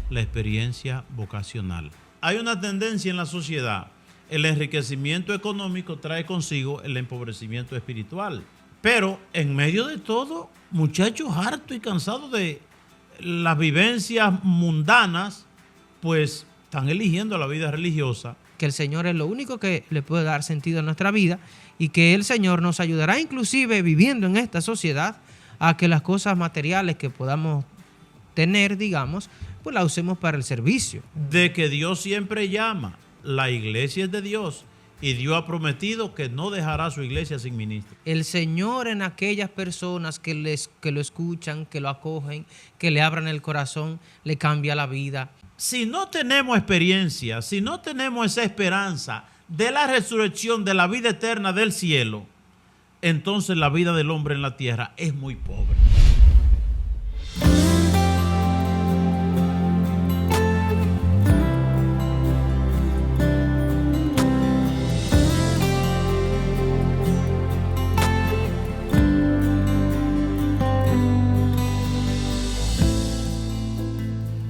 La experiencia vocacional. Hay una tendencia en la sociedad. El enriquecimiento económico trae consigo el empobrecimiento espiritual. Pero en medio de todo, muchachos hartos y cansados de las vivencias mundanas, pues están eligiendo la vida religiosa. Que el Señor es lo único que le puede dar sentido a nuestra vida y que el Señor nos ayudará inclusive viviendo en esta sociedad a que las cosas materiales que podamos tener, digamos, pues las usemos para el servicio. De que Dios siempre llama. La iglesia es de Dios y Dios ha prometido que no dejará su iglesia sin ministro. El Señor en aquellas personas que lo escuchan, que lo acogen, que le abran el corazón, le cambia la vida. Si no tenemos experiencia, si no tenemos esa esperanza de la resurrección, de la vida eterna del cielo, entonces la vida del hombre en la tierra es muy pobre.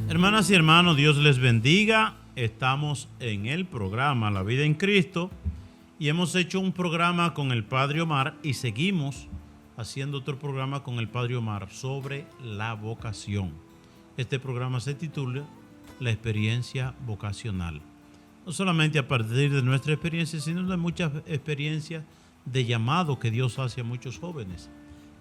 Hermanas y hermanos, Dios les bendiga. Estamos en el programa La Vida en Cristo y hemos hecho un programa con el Padre Omar y seguimos haciendo otro programa con el Padre Omar sobre la vocación. Este programa se titula La experiencia vocacional. No solamente a partir de nuestra experiencia, sino de muchas experiencias de llamado que Dios hace a muchos jóvenes.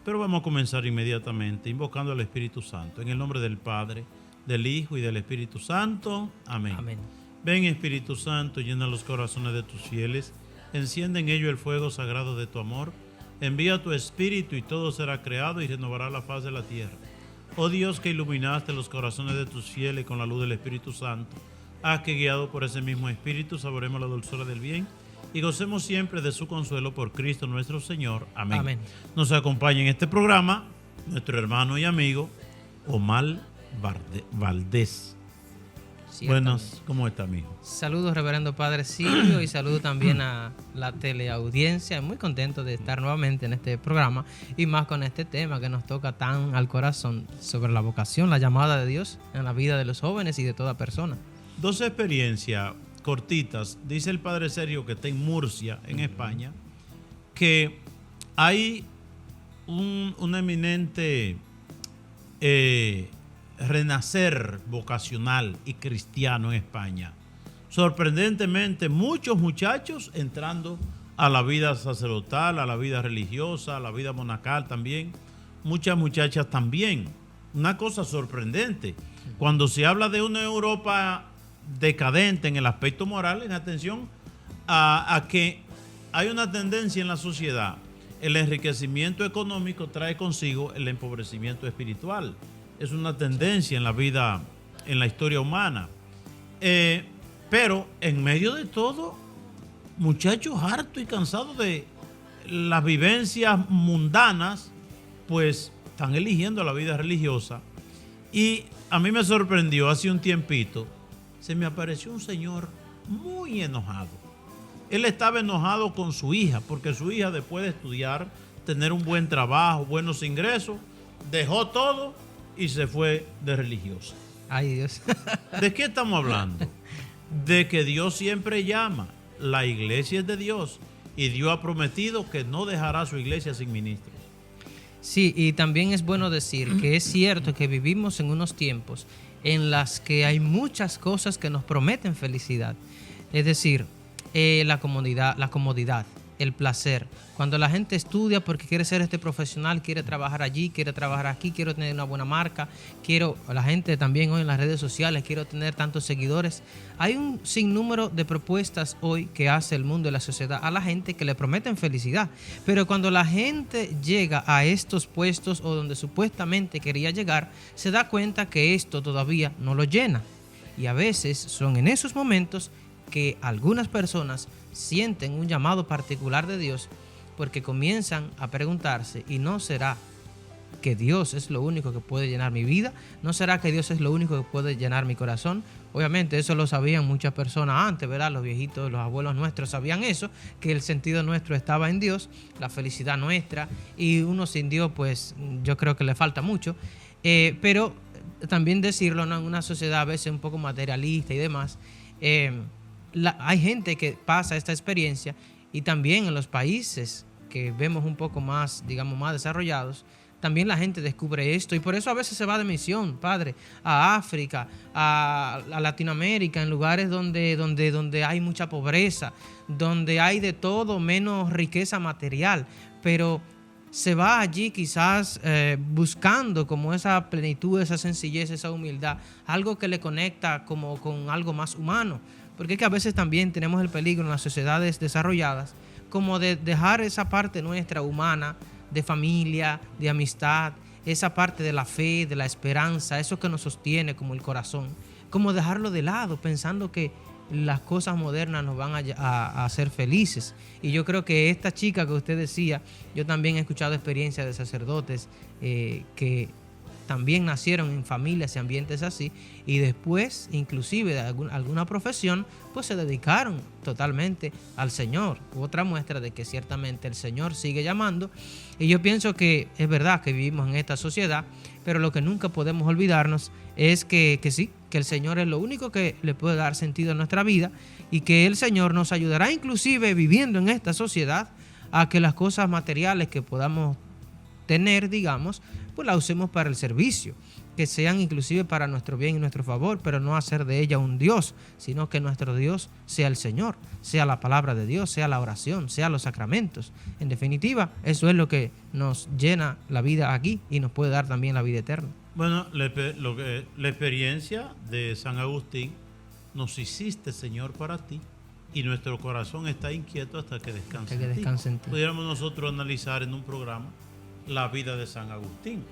Pero vamos a comenzar inmediatamente invocando al Espíritu Santo. En el nombre del Padre, del Hijo y del Espíritu Santo. Amén. Amén. Ven, Espíritu Santo, llena los corazones de tus fieles, enciende en ellos el fuego sagrado de tu amor, envía tu Espíritu y todo será creado y renovará la faz de la tierra. Oh Dios, que iluminaste los corazones de tus fieles con la luz del Espíritu Santo, haz que guiado por ese mismo Espíritu saboremos la dulzura del bien y gocemos siempre de su consuelo por Cristo nuestro Señor. Amén. Amén. Nos acompaña en este programa nuestro hermano y amigo Omar Valdés. Buenas, ¿cómo está, amigo? Saludos, reverendo Padre Silvio, y saludo también a la teleaudiencia. Muy contento de estar nuevamente en este programa y más con este tema que nos toca tan al corazón sobre la vocación, la llamada de Dios en la vida de los jóvenes y de toda persona. Dos experiencias cortitas. Dice el Padre Sergio, que está en Murcia, en España, que hay un eminente renacer vocacional y cristiano en España. Sorprendentemente, muchos muchachos entrando a la vida sacerdotal, a la vida religiosa, a la vida monacal también. Muchas muchachas también. Una cosa sorprendente. Cuando se habla de una Europa decadente en el aspecto moral, en atención a que hay una tendencia en la sociedad. El enriquecimiento económico trae consigo el empobrecimiento espiritual. Es una tendencia en la vida, en la historia humana. Pero en medio de todo, muchachos hartos y cansados de las vivencias mundanas, pues están eligiendo la vida religiosa. Y a mí me sorprendió hace un tiempito, se me apareció un señor muy enojado. Él estaba enojado con su hija, porque su hija, después de estudiar, tener un buen trabajo, buenos ingresos, dejó todo y se fue de religiosa. Ay, Dios. ¿De qué estamos hablando? De que Dios siempre llama. La iglesia es de Dios y Dios ha prometido que no dejará su iglesia sin ministros. Sí, y también es bueno decir que es cierto que vivimos en unos tiempos en las que hay muchas cosas que nos prometen felicidad. Es decir, la comodidad, el placer. Cuando la gente estudia porque quiere ser profesional, quiere trabajar allí, quiere trabajar aquí, quiero tener una buena marca, la gente también hoy en las redes sociales, quiero tener tantos seguidores. Hay un sinnúmero de propuestas hoy que hace el mundo y la sociedad a la gente que le prometen felicidad. Pero cuando la gente llega a estos puestos o donde supuestamente quería llegar, se da cuenta que esto todavía no lo llena. Y a veces son en esos momentos que algunas personas sienten un llamado particular de Dios porque comienzan a preguntarse, ¿y no será que Dios es lo único que puede llenar mi vida? ¿No será que Dios es lo único que puede llenar mi corazón? Obviamente eso lo sabían muchas personas antes, ¿verdad? Los viejitos, los abuelos nuestros sabían eso, que el sentido nuestro estaba en Dios, la felicidad nuestra, y uno sin Dios, pues yo creo que le falta mucho. Pero también decirlo, ¿no? En una sociedad a veces un poco materialista y demás, hay gente que pasa esta experiencia, y también en los países que vemos un poco más, digamos, más desarrollados, también la gente descubre esto, y por eso a veces se va de misión, padre, a África, a Latinoamérica, en lugares donde hay mucha pobreza, donde hay de todo menos riqueza material, pero se va allí quizás buscando como esa plenitud, esa sencillez, esa humildad, algo que le conecta como con algo más humano, porque es que a veces también tenemos el peligro en las sociedades desarrolladas como de dejar esa parte nuestra humana, de familia, de amistad, esa parte de la fe, de la esperanza, eso que nos sostiene como el corazón, como dejarlo de lado pensando que las cosas modernas nos van a hacer felices. Y yo creo que esta chica que usted decía, yo también he escuchado experiencias de sacerdotes que también nacieron en familias y ambientes así, y después, inclusive de alguna profesión, pues se dedicaron totalmente al Señor. Otra muestra de que ciertamente el Señor sigue llamando. Y yo pienso que es verdad que vivimos en esta sociedad, pero lo que nunca podemos olvidarnos es que sí, que el Señor es lo único que le puede dar sentido a nuestra vida, y que el Señor nos ayudará inclusive viviendo en esta sociedad a que las cosas materiales que podamos tener, digamos, pues la usemos para el servicio, que sean inclusive para nuestro bien y nuestro favor, pero no hacer de ella un Dios, sino que nuestro Dios sea el Señor, sea la palabra de Dios, sea la oración, sea los sacramentos. En definitiva, eso es lo que nos llena la vida aquí y nos puede dar también la vida eterna. Bueno, la experiencia de San Agustín: nos hiciste, Señor, para ti, y nuestro corazón está inquieto hasta que descanse en ti. Pudiéramos nosotros analizar en un programa la vida de San Agustín.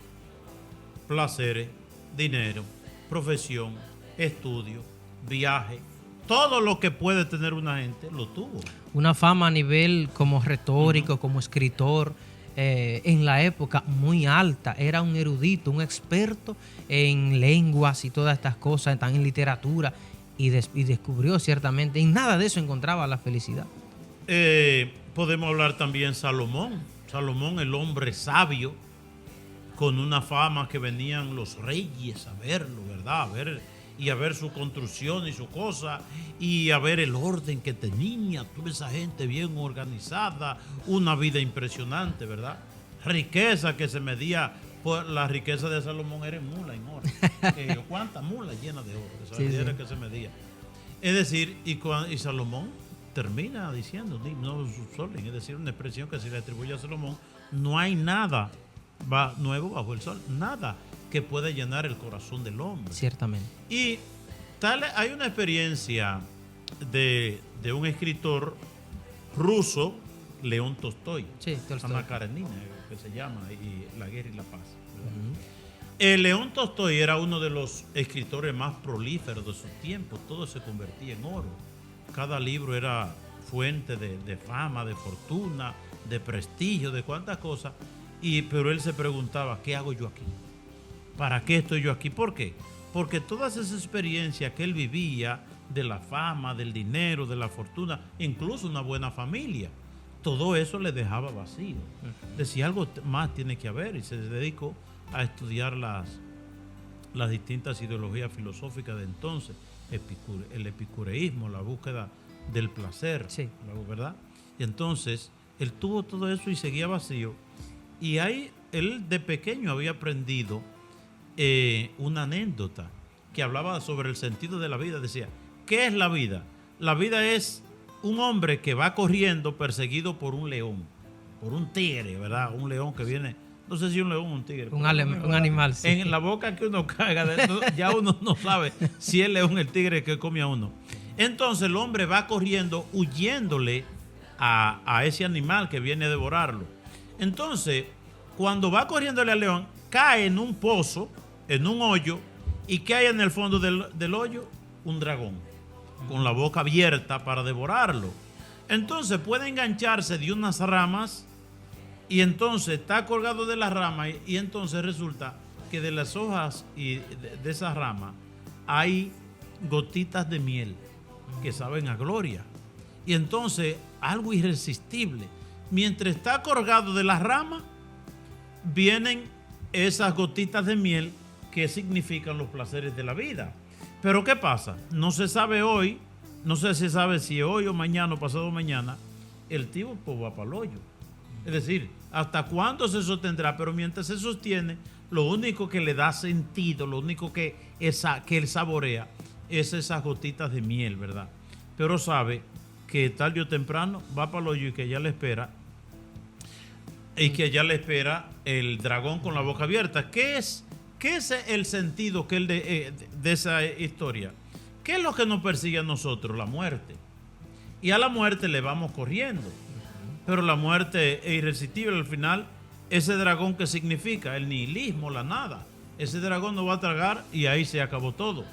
Placeres, dinero, profesión, estudio, viaje, todo lo que puede tener una gente lo tuvo. Una fama a nivel como retórico, como escritor, en la época muy alta. Era un erudito, un experto en lenguas y todas estas cosas, también en literatura, y descubrió ciertamente, en nada de eso encontraba la felicidad. Podemos hablar también Salomón, el hombre sabio, con una fama que venían los reyes a verlo, ¿verdad? A ver su construcción y su cosa, y a ver el orden que tenía, toda esa gente bien organizada, una vida impresionante, ¿verdad? Riqueza que se medía, por la riqueza de Salomón era en mula, en oro. ¿Cuántas mulas llenas de oro? Esa era que se medía. Es decir, y Salomón termina diciendo, no solen, es decir, una expresión que se le atribuye a Salomón: no hay nada nuevo bajo el sol, nada que pueda llenar el corazón del hombre. Ciertamente. Y hay una experiencia de un escritor ruso, León Tolstoy, Ana Karenina, que se llama, y La guerra y la paz. León Tolstoy era uno de los escritores más prolíferos de su tiempo. Todo se convertía en oro. Cada libro era fuente de fama, de fortuna, de prestigio, de cuántas cosas. Pero él se preguntaba: ¿qué hago yo aquí? ¿Para qué estoy yo aquí? ¿Por qué? Porque todas esas experiencias que él vivía, de la fama, del dinero, de la fortuna, incluso una buena familia, todo eso le dejaba vacío. Decía: algo más tiene que haber, y se dedicó a estudiar las distintas ideologías filosóficas de entonces, el epicureísmo, la búsqueda del placer, ¿verdad? Y entonces él tuvo todo eso y seguía vacío. Y ahí él de pequeño había aprendido una anécdota que hablaba sobre el sentido de la vida. Decía: ¿qué es la vida? La vida es un hombre que va corriendo perseguido por un león, por un tigre, ¿verdad? Un león que viene, no sé si un león o un tigre. Un animal, sí. En la boca que uno caga, ya uno no sabe si es el león, el tigre que come a uno. Entonces el hombre va corriendo, huyéndole a ese animal que viene a devorarlo. Entonces, cuando va corriéndole al león, cae en un pozo, en un hoyo, y ¿qué hay en el fondo del hoyo? Un dragón, con la boca abierta para devorarlo. Entonces puede engancharse de unas ramas, y entonces está colgado de las ramas, y entonces resulta que de las hojas y de esas ramas hay gotitas de miel que saben a gloria. Y entonces, algo irresistible. Mientras está colgado de las ramas, vienen esas gotitas de miel que significan los placeres de la vida. Pero ¿qué pasa? No se sabe hoy, no sé si sabe si hoy o mañana o pasado mañana, el tipo pues, va para el hoyo. Es decir, ¿hasta cuándo se sostendrá? Pero mientras se sostiene, lo único que le da sentido, lo único que él saborea, es esas gotitas de miel, ¿verdad? Pero sabe que tarde o temprano va para el hoyo y que allá le espera, el dragón con la boca abierta. ¿Qué es el sentido que de esa historia? ¿Qué es lo que nos persigue a nosotros? La muerte. Y a la muerte le vamos corriendo. Pero la muerte es irresistible. Al final, ese dragón que significa el nihilismo, la nada. Ese dragón nos va a tragar y ahí se acabó todo.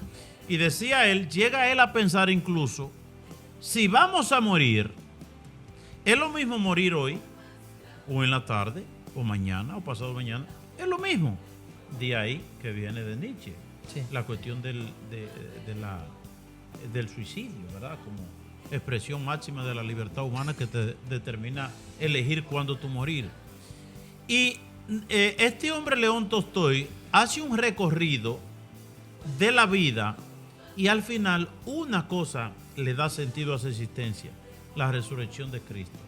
Y decía él, llega él a pensar incluso, si vamos a morir, es lo mismo morir hoy, o en la tarde, o mañana, o pasado mañana, es lo mismo. De ahí que viene de Nietzsche, sí, la cuestión del suicidio, ¿verdad? Como expresión máxima de la libertad humana que te determina elegir cuándo tú morir. Y este hombre, León Tolstoy, hace un recorrido de la vida y al final una cosa le da sentido a su existencia, la resurrección de Cristo.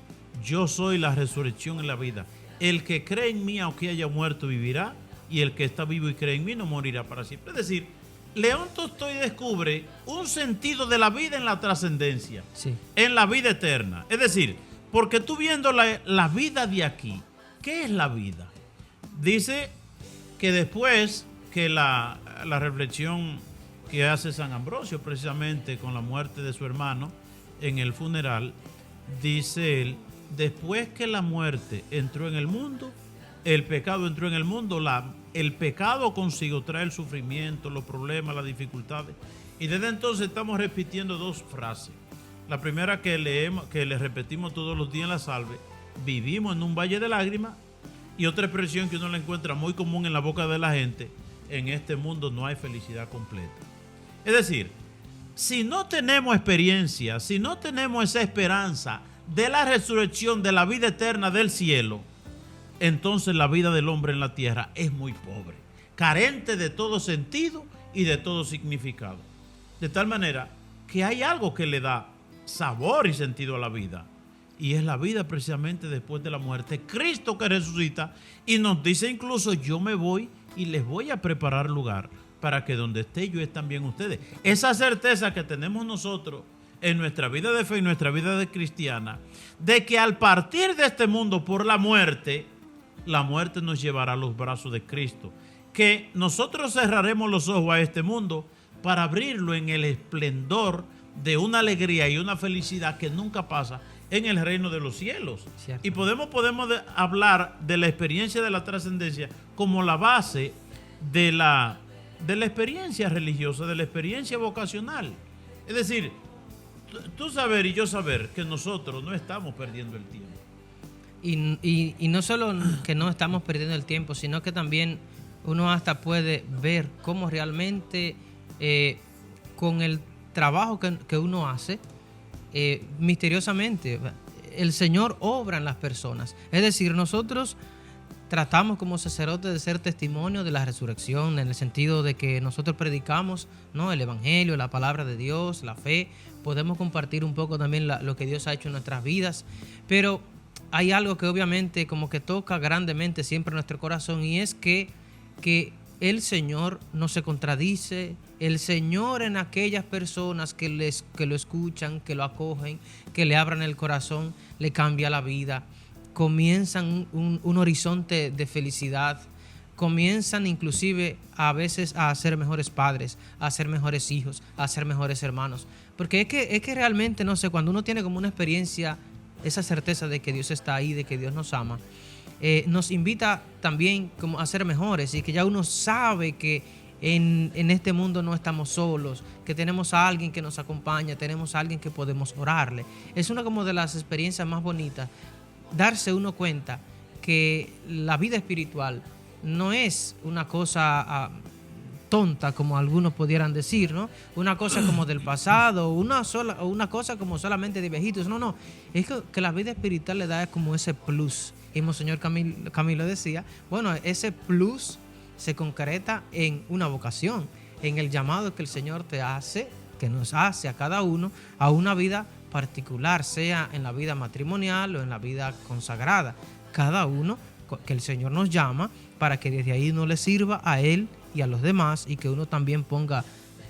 Yo soy la resurrección en la vida. El que cree en mí, aunque haya muerto, vivirá, y el que está vivo y cree en mí no morirá para siempre. Es decir, León Tolstoy descubre un sentido de la vida en la trascendencia, sí, en la vida eterna. Es decir, porque tú viendo la vida de aquí, ¿qué es la vida? Dice que después que la reflexión que hace San Ambrosio precisamente con la muerte de su hermano en el funeral, dice él, después que la muerte entró en el mundo, el pecado entró en el mundo, el pecado consigo trae el sufrimiento, los problemas, las dificultades. Y desde entonces estamos repitiendo dos frases. La primera que le repetimos todos los días en la salve, vivimos en un valle de lágrimas, y otra expresión que uno la encuentra muy común en la boca de la gente, en este mundo no hay felicidad completa. Es decir, si no tenemos experiencia, si no tenemos esa esperanza de la resurrección, de la vida eterna del cielo, entonces la vida del hombre en la tierra es muy pobre, carente de todo sentido y de todo significado. De tal manera que hay algo que le da sabor y sentido a la vida, y es la vida precisamente después de la muerte. Cristo que resucita y nos dice incluso, yo me voy y les voy a preparar lugar para que donde esté yo estén también ustedes. Esa certeza que tenemos nosotros en nuestra vida de fe y nuestra vida de cristiana, de que al partir de este mundo por la muerte nos llevará a los brazos de Cristo, que nosotros cerraremos los ojos a este mundo para abrirlo en el esplendor de una alegría y una felicidad que nunca pasa en el reino de los cielos. Cierto. Y podemos hablar de la experiencia de la trascendencia como la base de la experiencia religiosa, de la experiencia vocacional. Es decir, tú saber y yo saber que nosotros no estamos perdiendo el tiempo. Y no solo que no estamos perdiendo el tiempo, sino que también uno hasta puede ver cómo realmente con el trabajo que uno hace, misteriosamente el Señor obra en las personas. Es decir, nosotros tratamos como sacerdotes de ser testimonio de la resurrección, en el sentido de que nosotros predicamos, ¿no?, el Evangelio, la palabra de Dios, la fe. Podemos compartir un poco también lo que Dios ha hecho en nuestras vidas, pero hay algo que obviamente como que toca grandemente siempre nuestro corazón, y es que el Señor no se contradice. El Señor en aquellas personas que lo escuchan, que lo acogen, que le abran el corazón, le cambia la vida. Comienzan un horizonte de felicidad. Comienzan inclusive a veces a ser mejores padres, a ser mejores hijos, a ser mejores hermanos. Porque es que realmente, no sé, cuando uno tiene como una experiencia, esa certeza de que Dios está ahí, de que Dios nos ama, nos invita también como a ser mejores, y que ya uno sabe que en este mundo no estamos solos, que tenemos a alguien que nos acompaña, tenemos a alguien que podemos orarle. Es una como de las experiencias más bonitas, darse uno cuenta que la vida espiritual no es una cosa tonta, como algunos pudieran decir, ¿no? Una cosa como del pasado, una cosa como solamente de viejitos. No, no. Es que la vida espiritual le da como ese plus. Y Monseñor Camilo decía, bueno, ese plus se concreta en una vocación, en el llamado que el Señor te hace, que nos hace a cada uno, a una vida particular, sea en la vida matrimonial o en la vida consagrada. Cada uno que el Señor nos llama para que desde ahí uno le sirva a Él y a los demás, y que uno también ponga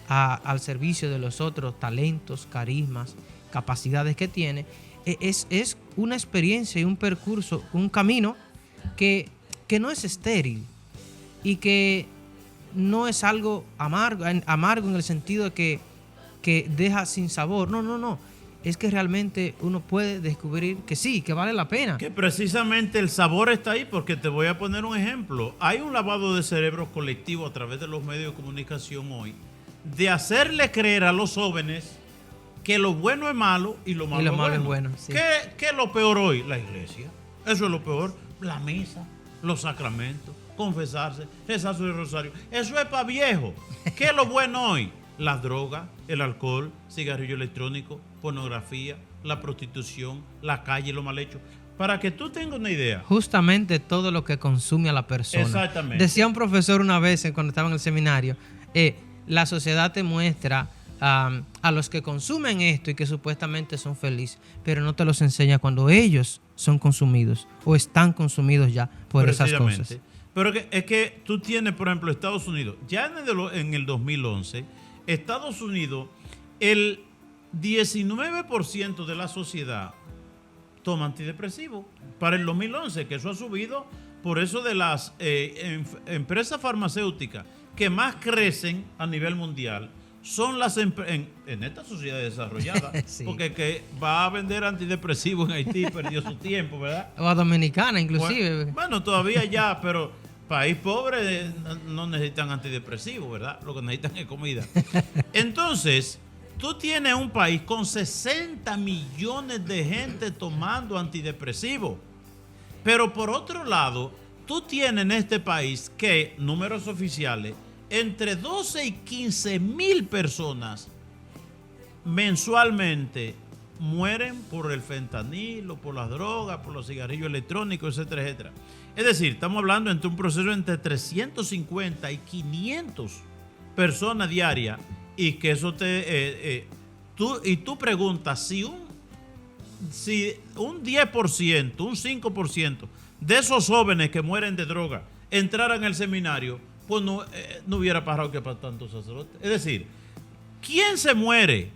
al servicio de los otros talentos, carismas, capacidades que tiene. Es una experiencia y un percurso, un camino que no es estéril y que no es algo amargo en el sentido de que deja sin sabor. No, no, no. Es que realmente uno puede descubrir que sí, que vale la pena. Que precisamente el sabor está ahí, porque te voy a poner un ejemplo. Hay un lavado de cerebros colectivo a través de los medios de comunicación hoy, de hacerle creer a los jóvenes que lo bueno es malo y lo malo, es bueno. Sí. ¿Qué es lo peor hoy? La iglesia. Eso es lo peor. La misa, los sacramentos, confesarse, rezar su rosario. Eso es para viejo. ¿Qué es lo bueno hoy? Las drogas, el alcohol, cigarrillo electrónico, pornografía, la prostitución, la calle, lo mal hecho. Para que tú tengas una idea. Justamente todo lo que consume a la persona. Exactamente. Decía un profesor una vez cuando estaba en el seminario, la sociedad te muestra a los que consumen esto y que supuestamente son felices, pero no te los enseña cuando ellos son consumidos o están consumidos ya por esas cosas. Pero es que tú tienes, por ejemplo, Estados Unidos. Ya en el 2011, Estados Unidos, el 19% de la sociedad toma antidepresivos. Para el 2011, que eso ha subido por eso de las empresas farmacéuticas que más crecen a nivel mundial, son las en esta sociedad desarrollada. Sí. Porque el que va a vender antidepresivos en Haití perdió su tiempo, ¿verdad? O a Dominicana, inclusive. Bueno, todavía ya, pero país pobre no necesitan antidepresivos, ¿verdad? Lo que necesitan es comida. Entonces, tú tienes un país con 60 millones de gente tomando antidepresivos. Pero por otro lado, tú tienes en este país que, números oficiales, entre 12 y 15 mil personas mensualmente mueren por el fentanilo, por las drogas, por los cigarrillos electrónicos, etcétera, etcétera. Es decir, estamos hablando entre un proceso entre 350 y 500 personas diarias, y que eso tú preguntas si un 10%, un 5% de esos jóvenes que mueren de droga entraran al seminario, pues no hubiera parroquia para tantos sacerdotes. Es decir, ¿quién se muere?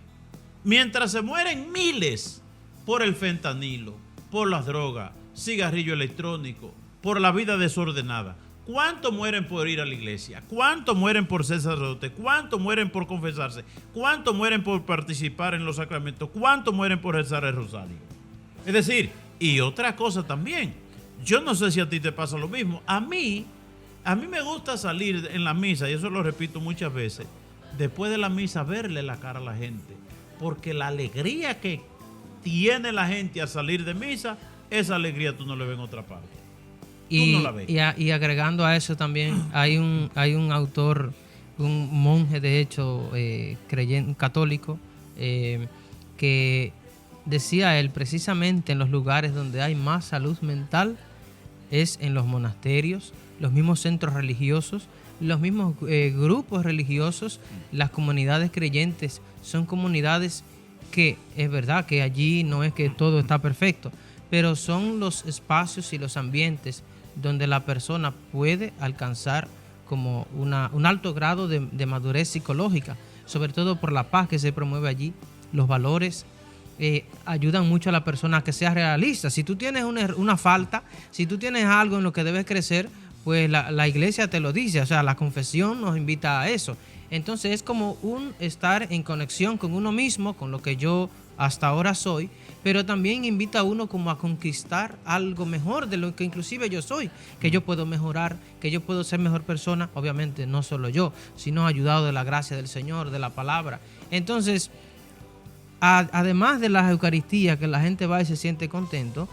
Mientras se mueren miles por el fentanilo, por las drogas, cigarrillo electrónico, por la vida desordenada. ¿Cuántos mueren por ir a la iglesia? ¿Cuántos mueren por ser sacerdote? ¿Cuántos mueren por confesarse? ¿Cuántos mueren por participar en los sacramentos? ¿Cuántos mueren por rezar el rosario? Es decir, y otra cosa también, yo no sé si a ti te pasa lo mismo. A mí me gusta salir en la misa, y eso lo repito muchas veces, después de la misa verle la cara a la gente, porque la alegría que tiene la gente al salir de misa, esa alegría tú no la ves en otra parte. Y agregando a eso también, hay un autor, un monje de hecho, creyente, católico, que decía él, precisamente en los lugares donde hay más salud mental es en los monasterios, los mismos centros religiosos, los mismos grupos religiosos, las comunidades creyentes. Son comunidades que es verdad que allí no es que todo está perfecto, pero son los espacios y los ambientes donde la persona puede alcanzar como un alto grado de madurez psicológica, sobre todo por la paz que se promueve allí. Los valores ayudan mucho a la persona a que sea realista. Si tú tienes una falta, si tú tienes algo en lo que debes crecer, pues la iglesia te lo dice, o sea, la confesión nos invita a eso. Entonces es como un estar en conexión con uno mismo, con lo que yo hasta ahora soy, pero también invita a uno como a conquistar algo mejor de lo que inclusive yo soy, que yo puedo mejorar, que yo puedo ser mejor persona, obviamente no solo yo, sino ayudado de la gracia del Señor, de la palabra. Entonces, además de las Eucaristías, que la gente va y se siente contento,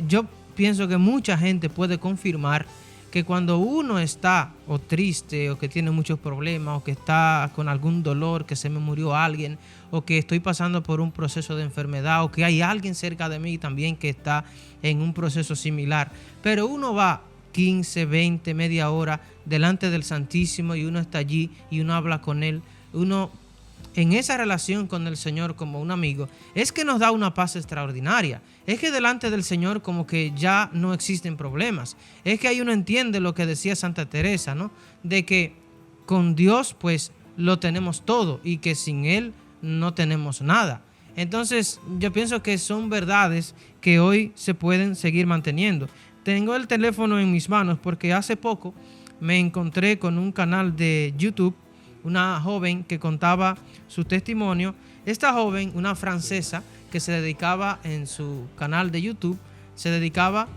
yo pienso que mucha gente puede confirmar que cuando uno está o triste o que tiene muchos problemas o que está con algún dolor, que se me murió alguien o que estoy pasando por un proceso de enfermedad o que hay alguien cerca de mí también que está en un proceso similar, pero uno va 15, 20, media hora delante del Santísimo y uno está allí y uno habla con Él, uno en esa relación con el Señor como un amigo, es que nos da una paz extraordinaria. Es que delante del Señor como que ya no existen problemas. Es que ahí uno entiende lo que decía Santa Teresa, ¿no? De que con Dios pues lo tenemos todo y que sin Él no tenemos nada. Entonces yo pienso que son verdades que hoy se pueden seguir manteniendo. Tengo el teléfono en mis manos porque hace poco me encontré con un canal de YouTube, una joven que contaba su testimonio. Esta joven, una francesa que se dedicaba en su canal de YouTube, se dedicaba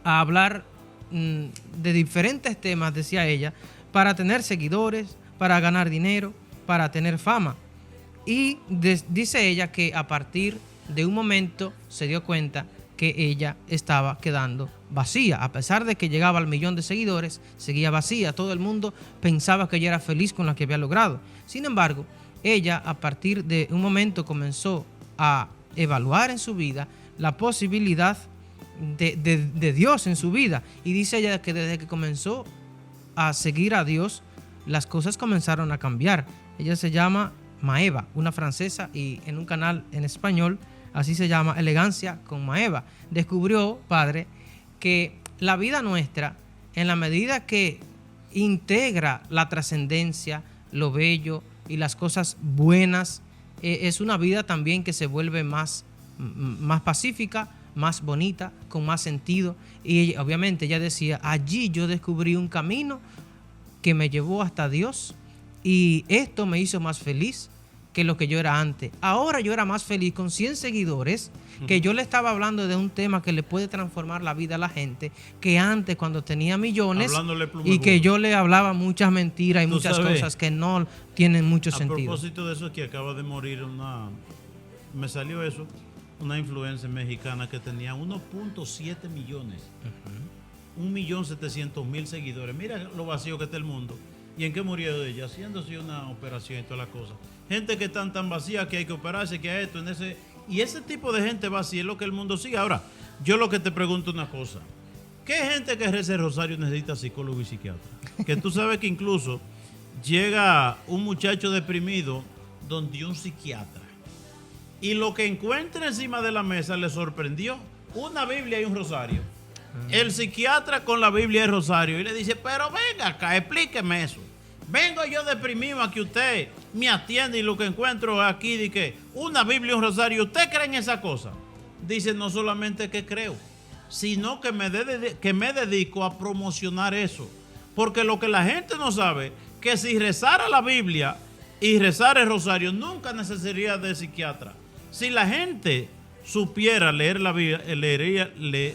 a hablar de diferentes temas, decía ella, para tener seguidores, para ganar dinero, para tener fama. Y dice ella que a partir de un momento se dio cuenta que ella estaba quedando vacía. A pesar de que llegaba al 1.000.000 de seguidores, seguía vacía. Todo el mundo pensaba que ella era feliz con lo que había logrado. Sin embargo, ella a partir de un momento comenzó a evaluar en su vida la posibilidad de Dios en su vida. Y dice ella que desde que comenzó a seguir a Dios, las cosas comenzaron a cambiar. Ella se llama Maeva, una francesa, y en un canal en español así se llama, Elegancia con Maeva. Descubrió, padre, que la vida nuestra, en la medida que integra la trascendencia, lo bello y las cosas buenas, es una vida también que se vuelve más pacífica, más bonita, con más sentido. Y obviamente ella decía, allí yo descubrí un camino que me llevó hasta Dios y esto me hizo más feliz que lo que yo era antes. Ahora yo era más feliz con 100 seguidores, que yo le estaba hablando de un tema que le puede transformar la vida a la gente, que antes cuando tenía millones y que yo le hablaba muchas mentiras y muchas cosas que no tienen mucho sentido. A propósito de eso, es que acaba de morir me salió eso, una influencer mexicana que tenía 1.7 millones, 1.700.000 seguidores. Mira lo vacío que está el mundo. ¿Y en qué murió ella? Haciéndose una operación y todas las cosas. Gente que están tan vacía que hay que operarse, que hay esto, y ese tipo de gente vacía es lo que el mundo sigue. Ahora, yo lo que te pregunto una cosa. ¿Qué gente que reza el rosario necesita psicólogo y psiquiatra? Que tú sabes que incluso llega un muchacho deprimido donde un psiquiatra. Y lo que encuentra encima de la mesa le sorprendió. Una Biblia y un rosario. El psiquiatra con la Biblia y el rosario. Y le dice, pero venga acá, explíqueme eso. Vengo yo deprimido a que usted me atiende y lo que encuentro aquí de que una Biblia y un rosario. ¿Usted cree en esa cosa? Dice, no solamente que creo, sino que me dedico a promocionar eso. Porque lo que la gente no sabe, que si rezara la Biblia y rezara el rosario, nunca necesitaría de psiquiatra. Si la gente supiera leer la Biblia,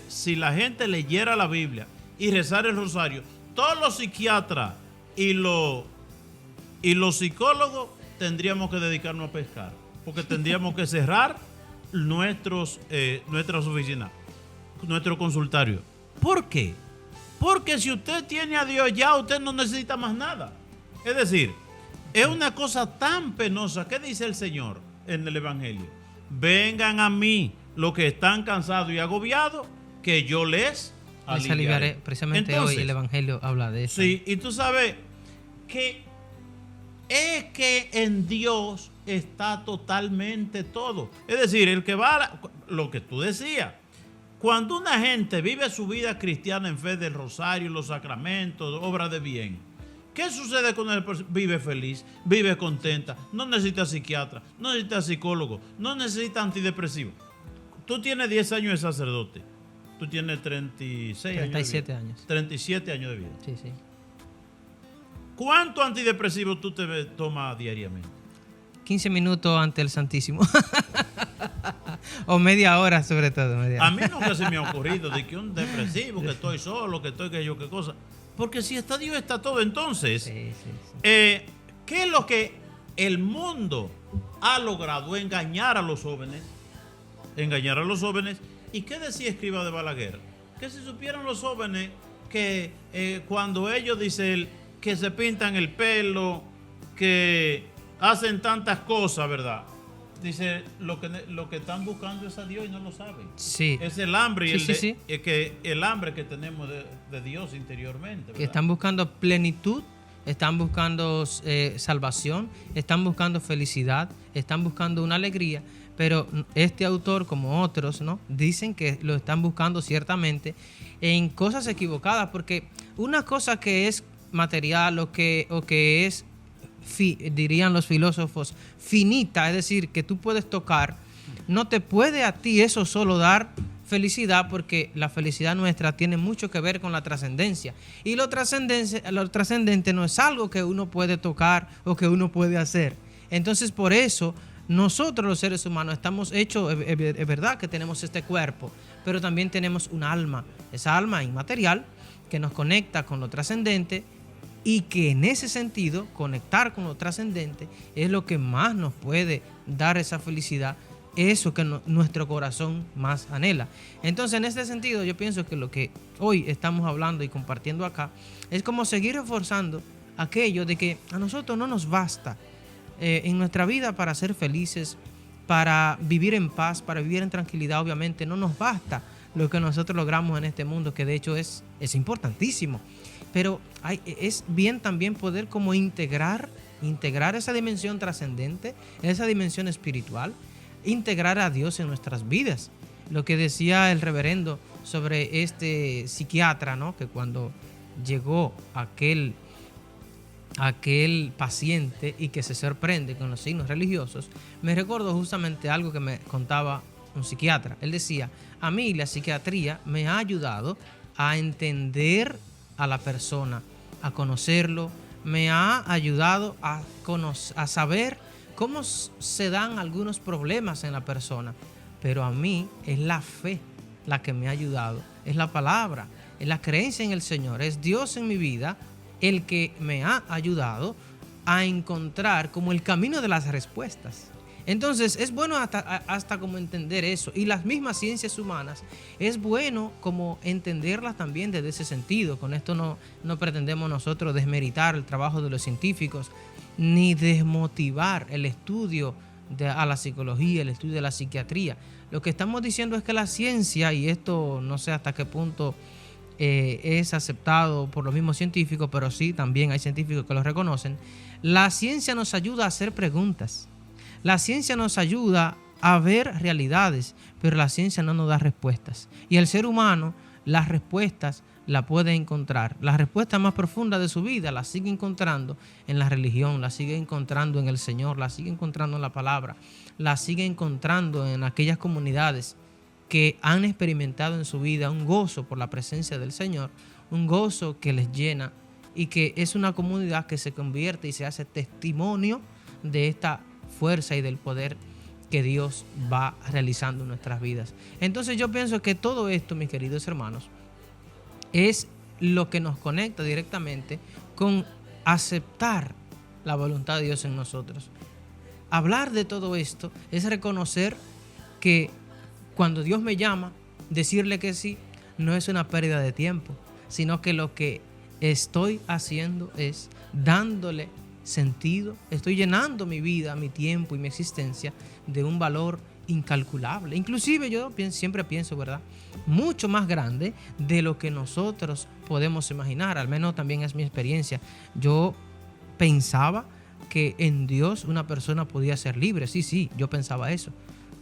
si la gente leyera la Biblia y rezara el rosario, todos los psiquiatras y los psicólogos tendríamos que dedicarnos a pescar, porque tendríamos que cerrar nuestras oficinas, nuestro consultorio. ¿Por qué? Porque si usted tiene a Dios ya, usted no necesita más nada. Es decir, es una cosa tan penosa. ¿Qué dice el Señor en el Evangelio? Vengan a mí los que están cansados y agobiados, que yo les aliviaré. Precisamente entonces, hoy el Evangelio habla de eso. Sí, y tú sabes que es que en Dios está totalmente todo. Es decir, el que va, lo que tú decías, cuando una gente vive su vida cristiana en fe del rosario, los sacramentos, obra de bien, ¿qué sucede con él? Vive feliz, vive contenta, no necesita psiquiatra, no necesita psicólogo, no necesita antidepresivo. Tú tienes 10 años de sacerdote, tú tienes 37 años. 37 años de vida. Sí, sí. ¿Cuánto antidepresivo tú te tomas diariamente? 15 minutos ante el Santísimo. O media hora sobre todo. A mí nunca se me ha ocurrido de que un depresivo, que estoy solo, que estoy que yo, qué cosa. Porque si está Dios, está todo. Entonces, ¿qué es lo que el mundo ha logrado? Engañar a los jóvenes. Engañar a los jóvenes. ¿Y qué decía Escrivá de Balaguer? Que si supieran los jóvenes que cuando ellos, dice él, que se pintan el pelo, que hacen tantas cosas, ¿verdad? Dice, lo que están buscando es a Dios y no lo saben. Sí. Es el hambre y Sí. el hambre que tenemos de Dios interiormente, ¿verdad? Que están buscando plenitud, están buscando salvación, están buscando felicidad, están buscando una alegría, pero este autor, como otros, ¿no?, dicen que lo están buscando ciertamente en cosas equivocadas, porque una cosa que es material o que es, dirían los filósofos, finita, es decir, que tú puedes tocar, no te puede a ti eso solo dar felicidad, porque la felicidad nuestra tiene mucho que ver con la trascendencia, y lo trascendente no es algo que uno puede tocar o que uno puede hacer. Entonces, por eso nosotros los seres humanos estamos hechos, es verdad que tenemos este cuerpo, pero también tenemos un alma, esa alma inmaterial que nos conecta con lo trascendente, y que en ese sentido conectar con lo trascendente es lo que más nos puede dar esa felicidad, eso que nuestro corazón más anhela. Entonces, en este sentido, yo pienso que lo que hoy estamos hablando y compartiendo acá es como seguir reforzando aquello de que a nosotros no nos basta en nuestra vida para ser felices, para vivir en paz, para vivir en tranquilidad. Obviamente no nos basta lo que nosotros logramos en este mundo, que de hecho es importantísimo, pero es bien también poder como integrar esa dimensión trascendente, esa dimensión espiritual, integrar a Dios en nuestras vidas. Lo que decía el reverendo sobre este psiquiatra, ¿no?, que cuando llegó aquel paciente y que se sorprende con los signos religiosos, me recuerdo justamente algo que me contaba un psiquiatra. Él decía, a mí la psiquiatría me ha ayudado a entender a la persona, a conocerlo, me ha ayudado a saber cómo se dan algunos problemas en la persona, pero a mí es la fe la que me ha ayudado, es la palabra, es la creencia en el Señor, es Dios en mi vida el que me ha ayudado a encontrar como el camino de las respuestas. Entonces es bueno hasta como entender eso, y las mismas ciencias humanas es bueno como entenderlas también desde ese sentido. Con esto no pretendemos nosotros desmeritar el trabajo de los científicos ni desmotivar el estudio a la psicología, el estudio de la psiquiatría. Lo que estamos diciendo es que la ciencia, y esto no sé hasta qué punto es aceptado por los mismos científicos, pero sí también hay científicos que lo reconocen, la ciencia nos ayuda a hacer preguntas. La ciencia nos ayuda a ver realidades, pero la ciencia no nos da respuestas. Y el ser humano las respuestas las puede encontrar. Las respuestas más profundas de su vida las sigue encontrando en la religión, las sigue encontrando en el Señor, las sigue encontrando en la palabra, las sigue encontrando en aquellas comunidades que han experimentado en su vida un gozo por la presencia del Señor, un gozo que les llena, y que es una comunidad que se convierte y se hace testimonio de esta fuerza y del poder que Dios va realizando en nuestras vidas. Entonces yo pienso que todo esto, mis queridos hermanos, es lo que nos conecta directamente con aceptar la voluntad de Dios en nosotros. Hablar de todo esto es reconocer que cuando Dios me llama, decirle que sí no es una pérdida de tiempo, sino que lo que estoy haciendo es dándole sentido, estoy llenando mi vida, mi tiempo y mi existencia de un valor incalculable. Inclusive yo siempre pienso, ¿verdad?, mucho más grande de lo que nosotros podemos imaginar. Al menos también es mi experiencia. Yo pensaba que en Dios una persona podía ser libre. Sí, yo pensaba eso.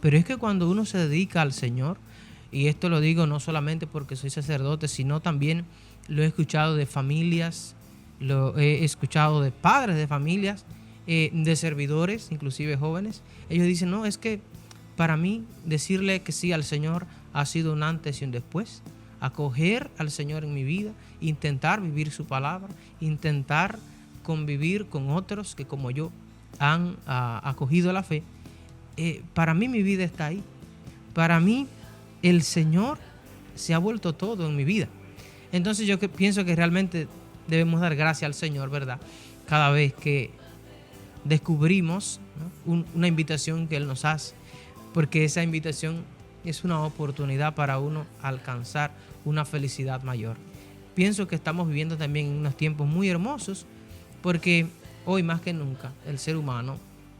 Pero es que cuando uno se dedica al Señor, y esto lo digo no solamente porque soy sacerdote, sino también lo he escuchado de familias, lo he escuchado de padres de familias, de servidores, inclusive jóvenes. Ellos dicen, no, es que para mí decirle que sí al Señor ha sido un antes y un después. Acoger al Señor en mi vida, intentar vivir su palabra, intentar convivir con otros que como yo han acogido la fe. Para mí mi vida está ahí. Para mí el Señor se ha vuelto todo en mi vida. Entonces yo pienso que realmente debemos dar gracias al Señor, ¿verdad?, cada vez que descubrimos, ¿no?, una invitación que Él nos hace, porque esa invitación es una oportunidad para uno alcanzar una felicidad mayor. pienso que estamos viviendo también en unos tiempos muy hermosos, porque hoy más que nunca el ser humano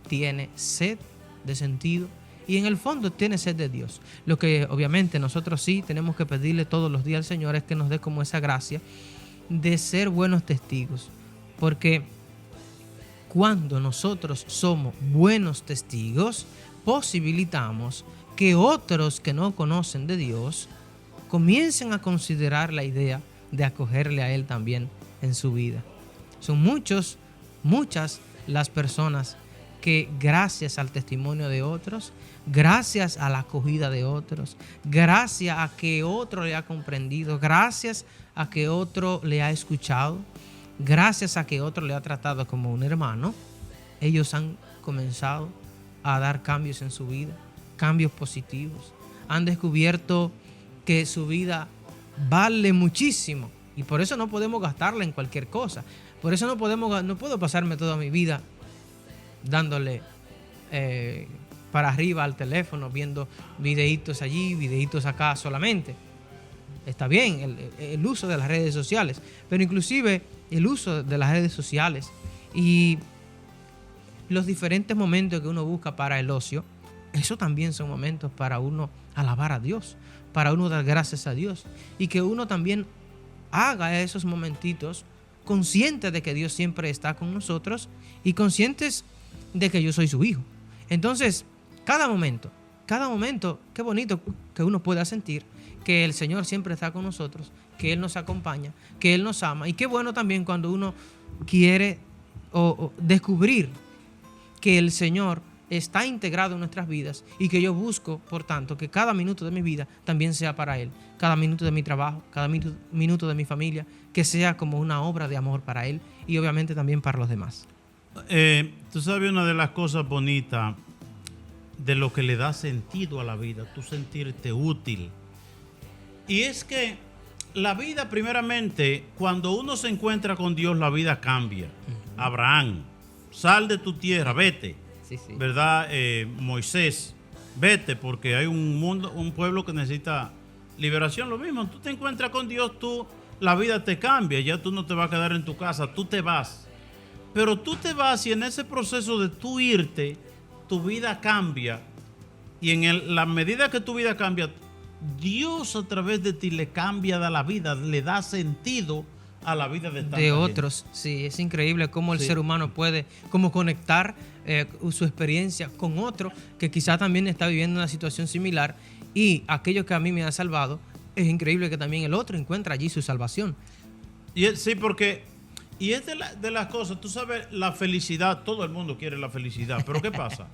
tiene sed de sentido y en el fondo tiene sed de Dios. Lo que obviamente nosotros sí tenemos que pedirle todos los días al Señor es que nos dé como esa gracia de ser buenos testigos, porque cuando nosotros somos buenos testigos, posibilitamos que otros que no conocen de Dios comiencen a considerar la idea de acogerle a Él también en su vida. Son muchas las personas que gracias al testimonio de otros, gracias a la acogida de otros, gracias a que otro le ha comprendido, gracias a que otro le ha escuchado, gracias a que otro le ha tratado como un hermano, ellos han comenzado a dar cambios en su vida, cambios positivos. Han descubierto que su vida vale muchísimo y por eso no podemos gastarla en cualquier cosa. Por eso no puedo pasarme toda mi vida dándole para arriba al teléfono, viendo videitos allí, videitos acá solamente. Está bien el uso de las redes sociales, pero inclusive el uso de las redes sociales y los diferentes momentos que uno busca para el ocio, eso también son momentos para uno alabar a Dios, para uno dar gracias a Dios y que uno también haga esos momentitos consciente de que Dios siempre está con nosotros y conscientes de que yo soy su hijo. Entonces, cada momento, qué bonito que uno pueda sentir que el Señor siempre está con nosotros, que Él nos acompaña, que Él nos ama. Y qué bueno también cuando uno quiere o descubrir que el Señor está integrado en nuestras vidas y que yo busco, por tanto, que cada minuto de mi vida también sea para Él. Cada minuto de mi trabajo, cada minuto de mi familia, que sea como una obra de amor para Él y obviamente también para los demás. Tú sabes, una de las cosas bonitas de lo que le da sentido a la vida, tú sentirte útil. Y es que la vida, primeramente, cuando uno se encuentra con Dios, la vida cambia. Abraham, sal de tu tierra, vete. Sí. ¿Verdad? Moisés, vete, porque hay un pueblo que necesita liberación. Lo mismo, tú te encuentras con Dios, la vida te cambia, ya tú no te vas a quedar en tu casa, tú te vas. Pero tú te vas y en ese proceso de tú irte, tu vida cambia. Y en la medida que tu vida cambia, Dios a través de ti le cambia de la vida, le da sentido a la vida de tanta otros. gente. Sí, es increíble cómo el ser humano puede conectar su experiencia con otro que quizá también está viviendo una situación similar y aquello que a mí me ha salvado, es increíble que también el otro encuentra allí su salvación. Sí, porque y es de las cosas, tú sabes, la felicidad, todo el mundo quiere la felicidad, pero ¿qué pasa?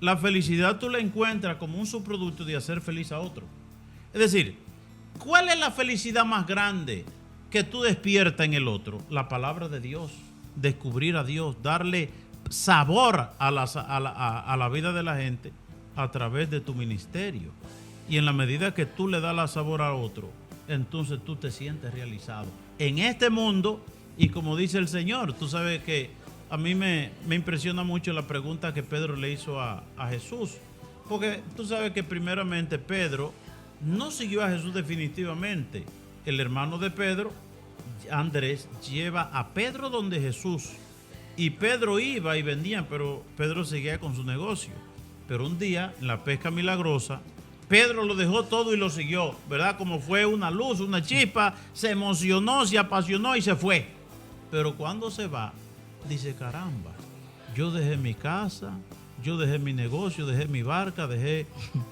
La felicidad tú la encuentras como un subproducto de hacer feliz a otro. Es decir, ¿cuál es la felicidad más grande que tú despiertas en el otro? La palabra de Dios, descubrir a Dios, darle sabor a la vida de la gente a través de tu ministerio. Y en la medida que tú le das la sabor a otro, entonces tú te sientes realizado en este mundo. Y como dice el Señor, tú sabes que a mí me impresiona mucho la pregunta que Pedro le hizo a Jesús. Porque tú sabes que primeramente Pedro no siguió a Jesús definitivamente. El hermano de Pedro, Andrés, lleva a Pedro donde Jesús. Y Pedro iba y vendía, pero Pedro seguía con su negocio. Pero un día, en la pesca milagrosa, Pedro lo dejó todo y lo siguió, ¿verdad? Como fue una luz, una chispa, se emocionó, se apasionó y se fue. Pero cuando se va, dice, caramba, yo dejé mi casa, yo dejé mi negocio, dejé mi barca, dejé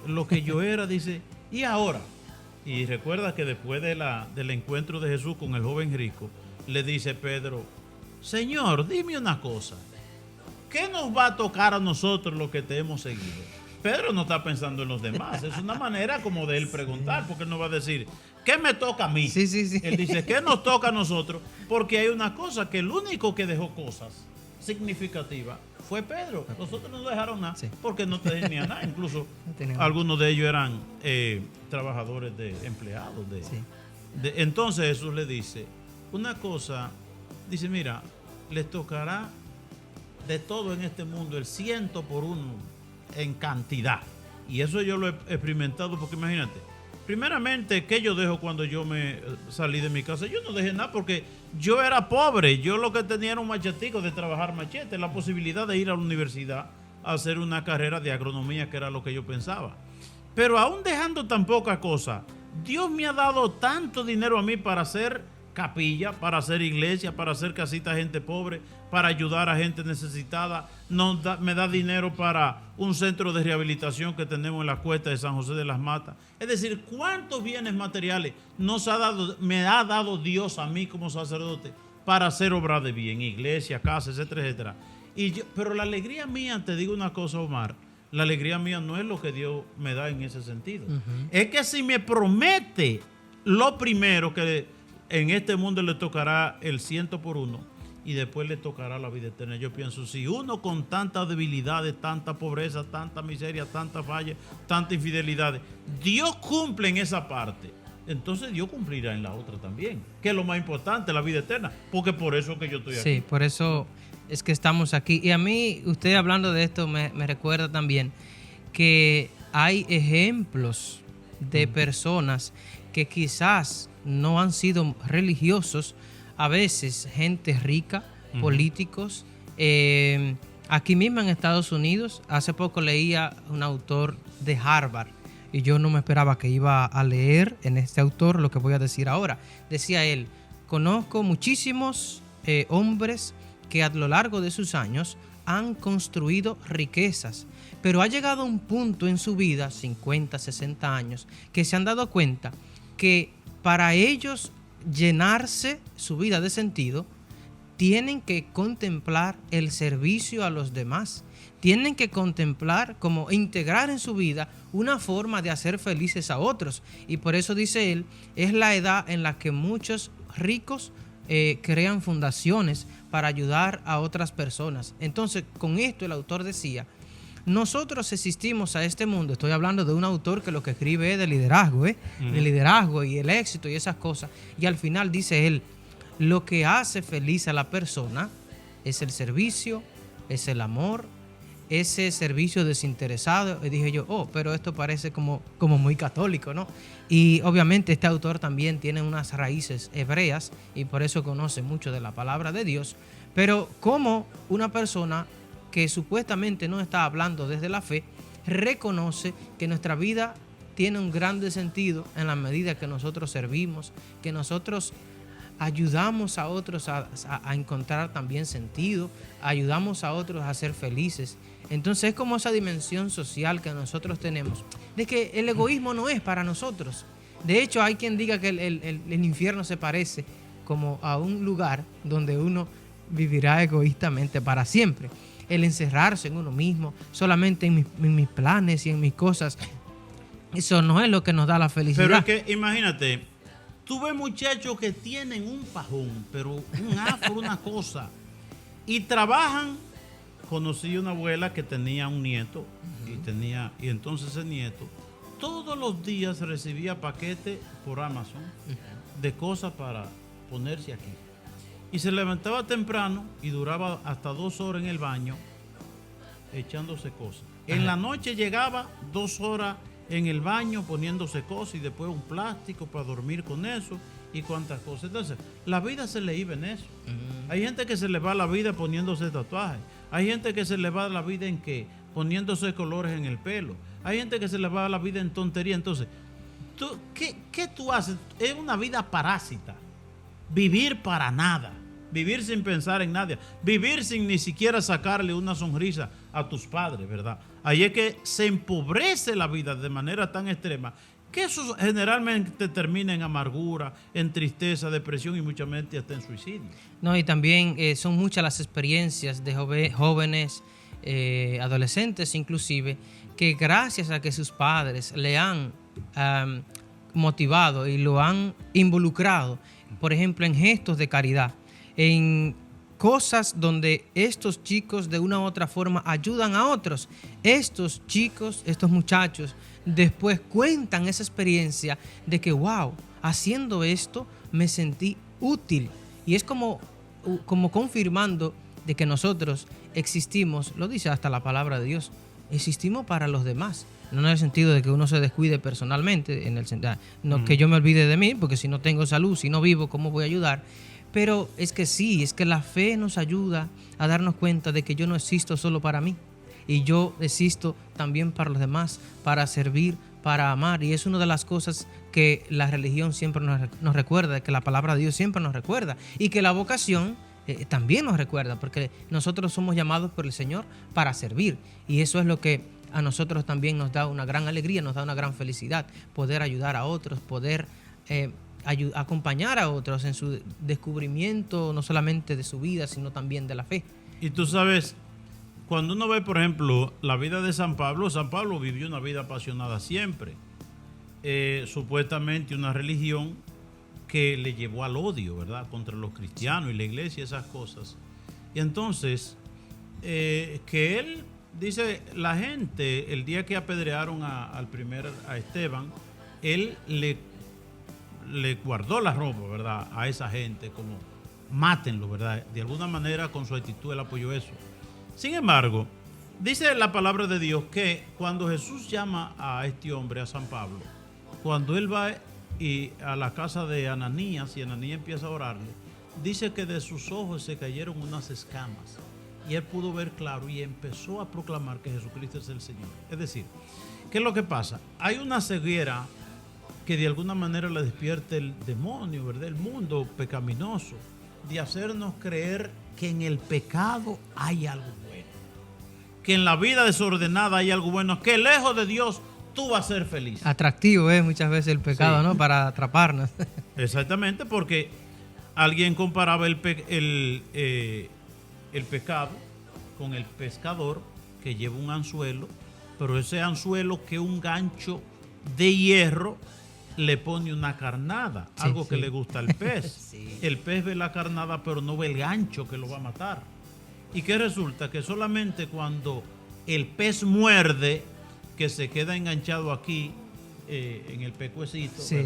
lo que yo era, dice, ¿y ahora? Y recuerda que después del encuentro de Jesús con el joven rico, le dice Pedro, Señor, dime una cosa, ¿qué nos va a tocar a nosotros los que te hemos seguido? Pedro no está pensando en los demás, es una manera como de él preguntar, porque él no va a decir, ¿qué me toca a mí? Sí. Él dice, ¿qué nos toca a nosotros? Porque hay una cosa, que el único que dejó cosas significativas fue Pedro. Nosotros no dejaron nada, sí, porque no tenían nada. Incluso algunos de ellos eran trabajadores empleados. Sí. Entonces Jesús le dice, una cosa, dice, mira, les tocará de todo en este mundo, el 100 por 1 en cantidad. Y eso yo lo he experimentado porque imagínate, Primeramente, ¿qué yo dejo cuando yo me salí de mi casa? Yo no dejé nada porque yo era pobre. Yo lo que tenía era un machetico de trabajar machete, la posibilidad de ir a la universidad a hacer una carrera de agronomía, que era lo que yo pensaba. Pero aún dejando tan poca cosa, Dios me ha dado tanto dinero a mí para hacer capilla, para hacer iglesia, para hacer casita a gente pobre, para ayudar a gente necesitada. Me da dinero para un centro de rehabilitación que tenemos en la cuesta de San José de las Matas. Es decir, ¿cuántos bienes materiales me ha dado Dios a mí como sacerdote para hacer obra de bien, iglesia, casa, etcétera, etcétera? Pero la alegría mía, te digo una cosa, Omar, la alegría mía no es lo que Dios me da en ese sentido. Es que si me promete lo primero, que en este mundo le tocará el 100 por 1 y después le tocará la vida eterna. Yo pienso, si uno con tantas debilidades, tanta pobreza, tanta miseria, tanta falla, tanta infidelidades, Dios cumple en esa parte, entonces Dios cumplirá en la otra también, que es lo más importante, la vida eterna, porque por eso que yo estoy aquí. Sí, por eso es que estamos aquí. Y a mí, usted hablando de esto, me recuerda también que hay ejemplos de personas que quizás no han sido religiosos, a veces gente rica, políticos. Aquí mismo en Estados Unidos, hace poco leía un autor de Harvard y yo no me esperaba que iba a leer en este autor lo que voy a decir ahora. Decía él, conozco muchísimos hombres que a lo largo de sus años han construido riquezas, pero ha llegado un punto en su vida, 50, 60 años, que se han dado cuenta que para ellos llenarse su vida de sentido, tienen que contemplar el servicio a los demás. Tienen que contemplar, como integrar en su vida una forma de hacer felices a otros. Y por eso dice él, es la edad en la que muchos ricos crean fundaciones para ayudar a otras personas. Entonces, con esto el autor decía, nosotros existimos a este mundo, estoy hablando de un autor que lo que escribe es de liderazgo, el liderazgo y el éxito y esas cosas. Y al final dice él, lo que hace feliz a la persona es el servicio, es el amor, ese servicio desinteresado. Y dije yo, pero esto parece como muy católico, ¿no? Y obviamente este autor también tiene unas raíces hebreas y por eso conoce mucho de la palabra de Dios. Pero como una persona que supuestamente no está hablando desde la fe, reconoce que nuestra vida tiene un grande sentido en la medida que nosotros servimos, que nosotros ayudamos a otros a encontrar también sentido, ayudamos a otros a ser felices. Entonces es como esa dimensión social que nosotros tenemos, de que el egoísmo no es para nosotros. De hecho, hay quien diga que el infierno se parece como a un lugar donde uno vivirá egoístamente para siempre. El encerrarse en uno mismo, solamente en mis planes y en mis cosas, eso no es lo que nos da la felicidad. Pero es que imagínate, tú ves muchachos que tienen un pajón, pero un afro, una cosa, y trabajan. Conocí una abuela que tenía un nieto y entonces ese nieto todos los días recibía paquetes por Amazon de cosas para ponerse aquí. Y se levantaba temprano y duraba hasta 2 horas en el baño echándose cosas. En la noche llegaba 2 horas en el baño poniéndose cosas y después un plástico para dormir con eso y cuantas cosas. Entonces, la vida se le iba en eso. Hay gente que se le va la vida poniéndose tatuajes. Hay gente que se le va la vida en qué, poniéndose colores en el pelo. Hay gente que se le va la vida en tontería. Entonces, ¿qué tú haces? Es una vida parásita. Vivir para nada. Vivir sin pensar en nadie. Vivir sin ni siquiera sacarle una sonrisa a tus padres, ¿verdad? Ahí es que se empobrece la vida de manera tan extrema que eso generalmente termina en amargura, en tristeza, depresión y mucha gente hasta en suicidio. No, y también son muchas las experiencias de jóvenes, adolescentes inclusive, que gracias a que sus padres le han motivado y lo han involucrado, por ejemplo, en gestos de caridad, en cosas donde estos chicos de una u otra forma ayudan a otros. Estos chicos, estos muchachos, después cuentan esa experiencia de que, wow, haciendo esto me sentí útil. Y es como confirmando de que nosotros existimos, lo dice hasta la palabra de Dios, existimos para los demás. no en el sentido de que uno se descuide personalmente, no que yo me olvide de mí, porque si no tengo salud, si no vivo, ¿cómo voy a ayudar? Pero es que sí, es que la fe nos ayuda a darnos cuenta de que yo no existo solo para mí, y yo existo también para los demás, para servir, para amar. Y es una de las cosas que la religión siempre nos recuerda, que la palabra de Dios siempre nos recuerda, y que la vocación también nos recuerda, porque nosotros somos llamados por el Señor para servir. Y eso es lo que a nosotros también nos da una gran alegría, nos da una gran felicidad, poder ayudar a otros, poder acompañar a otros en su descubrimiento, no solamente de su vida, sino también de la fe. Y tú sabes, cuando uno ve, por ejemplo, la vida de San Pablo vivió una vida apasionada siempre. Supuestamente una religión que le llevó al odio, ¿verdad?, contra los cristianos y la iglesia y esas cosas. Y entonces, que él dice, la gente, el día que apedrearon a Esteban, él le guardó la ropa, ¿verdad?, a esa gente, como mátenlo, ¿verdad? De alguna manera, con su actitud, él apoyó eso. Sin embargo, dice la palabra de Dios que cuando Jesús llama a este hombre, a San Pablo, cuando él va a la casa de Ananías y Ananías empieza a orarle, dice que de sus ojos se cayeron unas escamas y él pudo ver claro y empezó a proclamar que Jesucristo es el Señor. Es decir, ¿qué es lo que pasa? Hay una ceguera que de alguna manera le despierta el demonio, ¿verdad?, el mundo pecaminoso, de hacernos creer que en el pecado hay algo bueno, que en la vida desordenada hay algo bueno, que lejos de Dios tú vas a ser feliz. Atractivo es muchas veces el pecado, sí, ¿no?, para atraparnos. Exactamente, porque alguien comparaba el pecado con el pescador que lleva un anzuelo, pero ese anzuelo, que un gancho de hierro, le pone una carnada, sí, algo que le gusta al pez. Sí. El pez ve la carnada, pero no ve el gancho que lo va a matar. ¿Y qué resulta? Que solamente cuando el pez muerde, que se queda enganchado aquí, en el pecuecito, sí,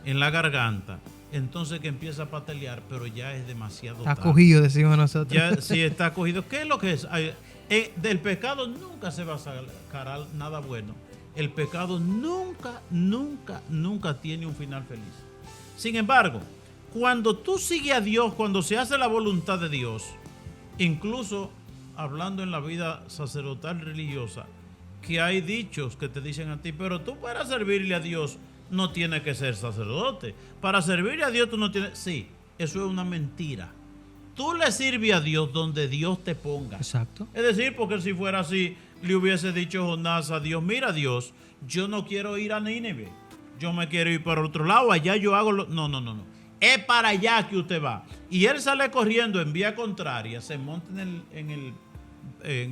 en la garganta, entonces que empieza a patalear, pero ya es demasiado tarde. Está cogido, decimos nosotros. Ya, sí, está cogido. ¿Qué es lo que es? Del pecado nunca se va a sacar nada bueno. El pecado nunca tiene un final feliz. Sin embargo, cuando tú sigues a Dios, cuando se hace la voluntad de Dios, incluso hablando en la vida sacerdotal religiosa, que hay dichos que te dicen a ti, pero tú para servirle a Dios no tienes que ser sacerdote. Para servirle a Dios tú no tienes... Sí, eso es una mentira. Tú le sirves a Dios donde Dios te ponga. Exacto. Es decir, porque si fuera así, le hubiese dicho Jonás a Dios, mira Dios, yo no quiero ir a Nínive, yo me quiero ir para otro lado, allá yo hago No. Es para allá que usted va. Y él sale corriendo en vía contraria, se monta en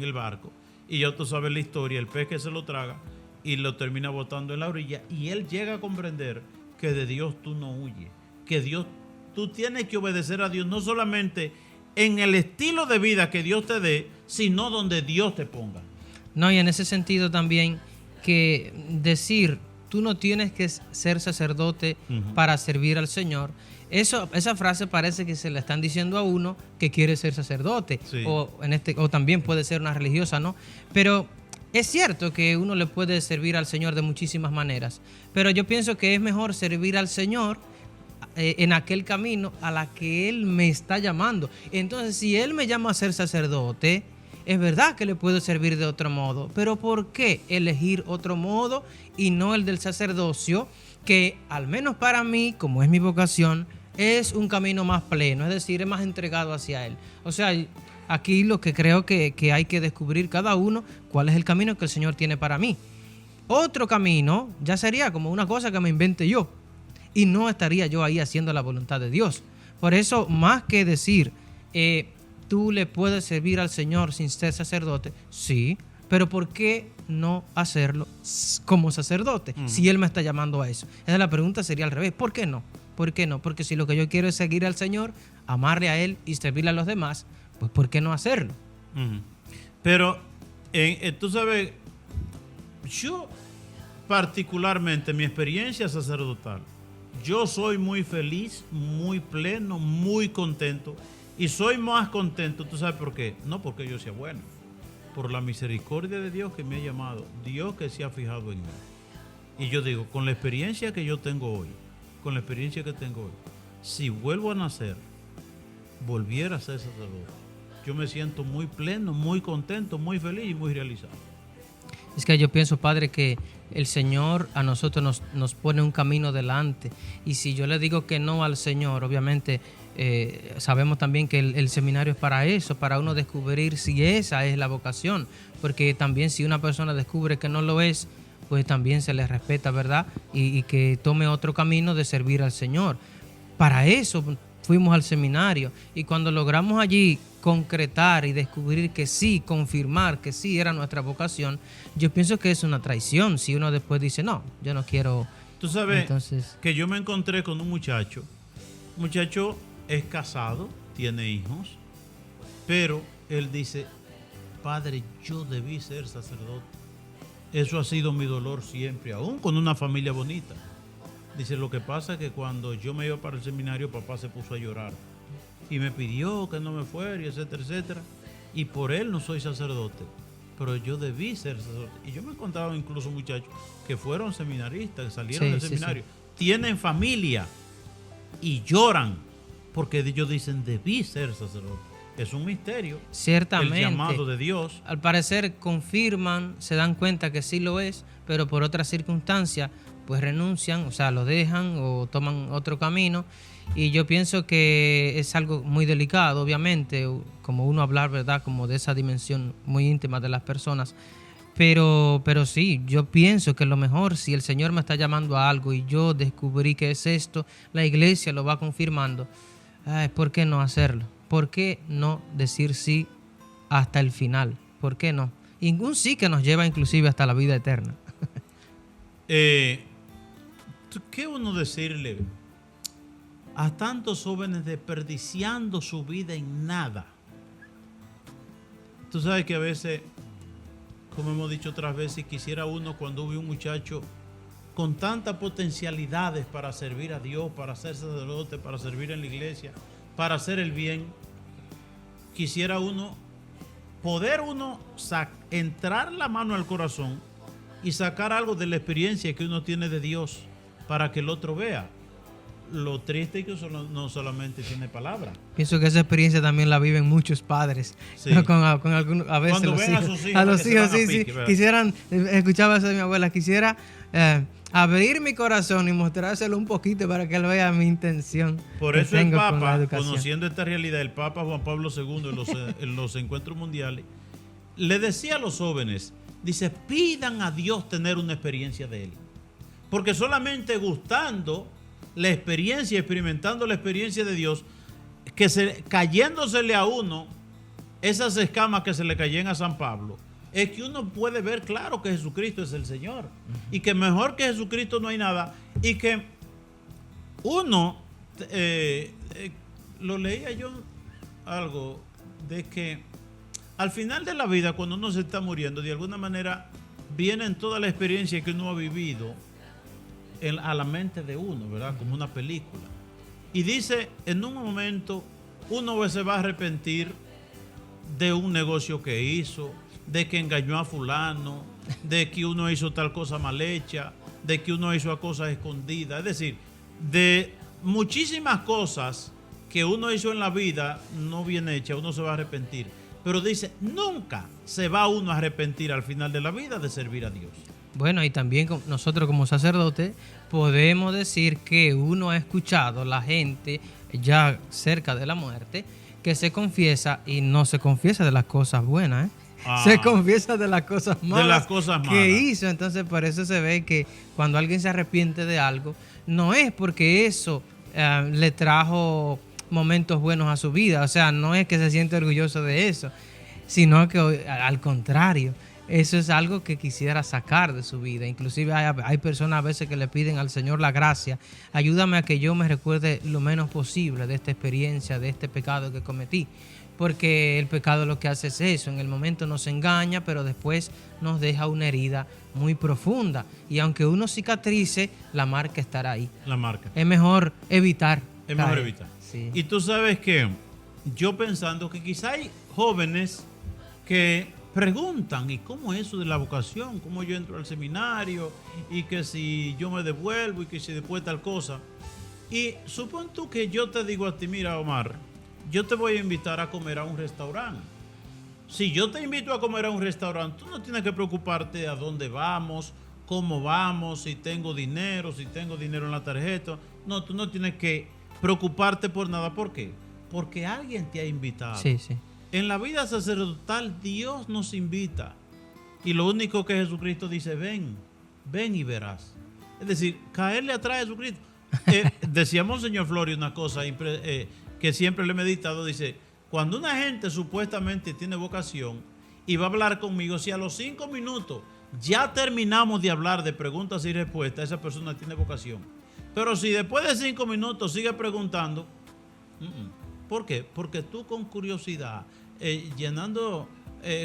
el barco, y ya tú sabes la historia, el pez que se lo traga y lo termina botando en la orilla, y él llega a comprender que de Dios tú no huyes, que tú tienes que obedecer a Dios, no solamente en el estilo de vida que Dios te dé, sino donde Dios te ponga. No, y en ese sentido también, que decir, tú no tienes que ser sacerdote para servir al Señor, esa frase parece que se le están diciendo a uno que quiere ser sacerdote, sí, o también puede ser una religiosa, ¿no? Pero es cierto que uno le puede servir al Señor de muchísimas maneras, pero yo pienso que es mejor servir al Señor en aquel camino a la que Él me está llamando. Entonces, si Él me llama a ser sacerdote, es verdad que le puedo servir de otro modo, pero ¿por qué elegir otro modo y no el del sacerdocio, que al menos para mí, como es mi vocación, es un camino más pleno, es decir, es más entregado hacia Él? O sea, aquí lo que creo que hay que descubrir cada uno, cuál es el camino que el Señor tiene para mí. Otro camino ya sería como una cosa que me invente yo, y no estaría yo ahí haciendo la voluntad de Dios. Por eso, más que decir, tú le puedes servir al Señor sin ser sacerdote, sí, pero ¿por qué no hacerlo como sacerdote si Él me está llamando a eso? Esa es la pregunta, sería al revés. ¿Por qué no? ¿Por qué no? Porque si lo que yo quiero es seguir al Señor, amarle a Él y servirle a los demás, pues ¿por qué no hacerlo? Pero, tú sabes, yo particularmente, mi experiencia sacerdotal, yo soy muy feliz, muy pleno, muy contento. Y soy más contento, ¿tú sabes por qué? No porque yo sea bueno. por la misericordia de Dios que me ha llamado, Dios que se ha fijado en mí. Y yo digo, con la experiencia que yo tengo hoy, si vuelvo a nacer, volviera a ser sacerdote, yo me siento muy pleno, muy contento, muy feliz y muy realizado. Es que yo pienso, Padre, que el Señor a nosotros nos pone un camino delante. Y si yo le digo que no al Señor, obviamente sabemos también que el seminario es para eso, para uno descubrir si esa es la vocación. Porque también si una persona descubre que no lo es, pues también se le respeta, ¿verdad? Y que tome otro camino de servir al Señor. Para eso fuimos al seminario. Y cuando logramos allí concretar y descubrir que sí, confirmar que sí era nuestra vocación, yo pienso que es una traición si uno después dice, no, yo no quiero. Tú sabes, entonces, que yo me encontré con un muchacho es casado, tiene hijos, pero él dice, padre, yo debí ser sacerdote. Eso ha sido mi dolor siempre, aún con una familia bonita. Dice, lo que pasa es que cuando yo me iba para el seminario, papá se puso a llorar y me pidió que no me fuera, y etcétera, etcétera. Y por él no soy sacerdote, pero yo debí ser sacerdote. Y yo me he encontrado incluso muchachos que fueron seminaristas, que salieron del seminario, tienen familia y lloran porque ellos dicen, debí ser sacerdote. Es un misterio. Ciertamente. El llamado de Dios. Al parecer confirman, se dan cuenta que sí lo es, pero por otras circunstancias pues renuncian, o sea, lo dejan o toman otro camino. Y yo pienso que es algo muy delicado, obviamente, como uno hablar, ¿verdad?, como de esa dimensión muy íntima de las personas. Pero sí, yo pienso que lo mejor, si el Señor me está llamando a algo y yo descubrí que es esto, la iglesia lo va confirmando, ¿por qué no hacerlo? ¿Por qué no decir sí hasta el final? ¿Por qué no? Y un sí que nos lleva inclusive hasta la vida eterna. ¿Qué uno decirle a tantos jóvenes desperdiciando su vida en nada? Tú sabes que a veces, como hemos dicho otras veces, quisiera uno cuando ve un muchacho con tantas potencialidades para servir a Dios, para ser sacerdote, para servir en la iglesia, para hacer el bien, quisiera uno poder entrar la mano al corazón y sacar algo de la experiencia que uno tiene de Dios para que el otro vea. Lo triste es que no solamente tiene palabras. Pienso que esa experiencia también la viven muchos padres. Sí. Con algunos, a veces cuando ven hijos, a sus hijos. A los hijos, sí, pique, quisieran, escuchaba eso de mi abuela, quisiera abrir mi corazón y mostrárselo un poquito para que él vea mi intención. Por eso el Papa, conociendo esta realidad, el Papa Juan Pablo II en los encuentros mundiales, le decía a los jóvenes, dice, pidan a Dios tener una experiencia de Él. Porque solamente gustando la experiencia, experimentando la experiencia de Dios, cayéndosele a uno esas escamas que se le caían a San Pablo, es que uno puede ver claro que Jesucristo es el Señor. Y que mejor que Jesucristo no hay nada. Y que uno, lo leía yo algo, de que al final de la vida, cuando uno se está muriendo, de alguna manera vienen toda la experiencia que uno ha vivido a la mente de uno, ¿verdad? Como una película. Y dice, en un momento, uno se va a arrepentir de un negocio que hizo, de que engañó a fulano, de que uno hizo tal cosa mal hecha, de que uno hizo cosas escondidas. Es decir, de muchísimas cosas que uno hizo en la vida no bien hechas, uno se va a arrepentir. Pero dice, nunca se va uno a arrepentir al final de la vida de servir a Dios. Bueno, y también nosotros como sacerdotes podemos decir que uno ha escuchado a la gente ya cerca de la muerte que se confiesa y no se confiesa de las cosas buenas, se confiesa de las cosas malas, que hizo. Entonces por eso se ve que cuando alguien se arrepiente de algo, no es porque eso le trajo momentos buenos a su vida, o sea, no es que se siente orgulloso de eso, sino que al contrario, eso es algo que quisiera sacar de su vida. Inclusive hay personas a veces que le piden al Señor la gracia, ayúdame a que yo me recuerde lo menos posible de esta experiencia, de este pecado que cometí, porque el pecado lo que hace es eso, en el momento nos engaña, pero después nos deja una herida muy profunda, y aunque uno cicatrice, la marca estará ahí. La marca. Es mejor evitar. Es mejor evitar. Sí. Y tú sabes que yo pensando que quizá hay jóvenes que preguntan, ¿y cómo es eso de la vocación? ¿Cómo yo entro al seminario? Y que si yo me devuelvo y que si después tal cosa. Y supón tú que yo te digo a ti, mira, Omar, yo te voy a invitar a comer a un restaurante. Si yo te invito a comer a un restaurante, tú no tienes que preocuparte a dónde vamos, cómo vamos, si tengo dinero en la tarjeta. No, tú no tienes que preocuparte por nada. ¿Por qué? Porque alguien te ha invitado. Sí, sí. En la vida sacerdotal Dios nos invita. Y lo único que Jesucristo dice, ven, ven y verás. Es decir, caerle atrás a Jesucristo. Decía Monseñor Florio una cosa que siempre le he meditado, dice, cuando una gente supuestamente tiene vocación y va a hablar conmigo, si a los 5 minutos ya terminamos de hablar de preguntas y respuestas, esa persona tiene vocación. Pero si después de 5 minutos sigue preguntando, ¿por qué? Porque tú con curiosidad, llenando